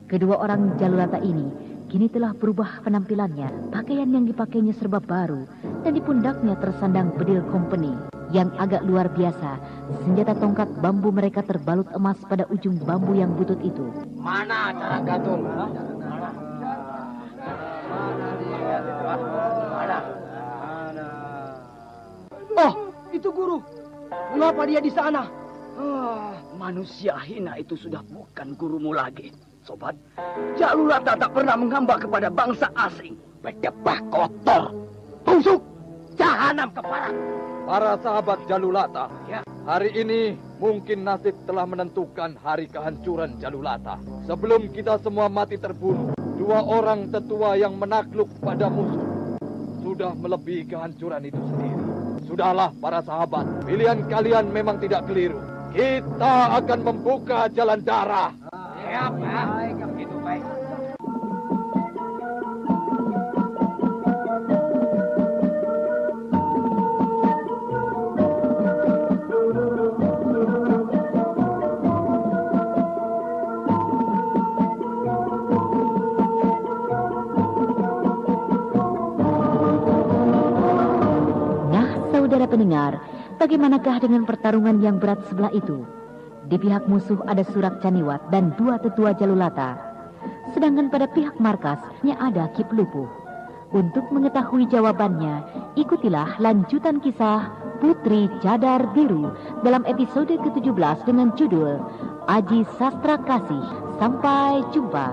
Kedua orang Jalulata ini kini telah berubah penampilannya. Pakaian yang dipakainya serba baru dan di pundaknya tersandang bedil kompeni yang agak luar biasa. Senjata tongkat bambu mereka terbalut emas pada ujung bambu yang butut itu. Mana Carang Gantung? Itu guru. Mengapa dia di sana? Manusia hina itu sudah bukan gurumu lagi. Sobat, Jalulata tak pernah menghamba kepada bangsa asing. Berdebah kotor, busuk, jahanam keparat. Para sahabat Jalulata, hari ini mungkin nasib telah menentukan hari kehancuran Jalulata. Sebelum kita semua mati terbunuh, dua orang tetua yang menakluk pada musuh sudah melebihi kehancuran itu sendiri. Sudahlah para sahabat, pilihan kalian memang tidak keliru. Kita akan membuka jalan darah. Siap, baik, begitu baik. Saudara pendengar, bagaimanakah dengan pertarungan yang berat sebelah itu? Di pihak musuh ada Surak Caniwat dan dua tetua Jalulata. Sedangkan pada pihak markasnya ada Kip Lupuh. Untuk mengetahui jawabannya, ikutilah lanjutan kisah Putri Cadar Biru dalam episode ke-17 dengan judul Aji Sastra Kasih. Sampai jumpa.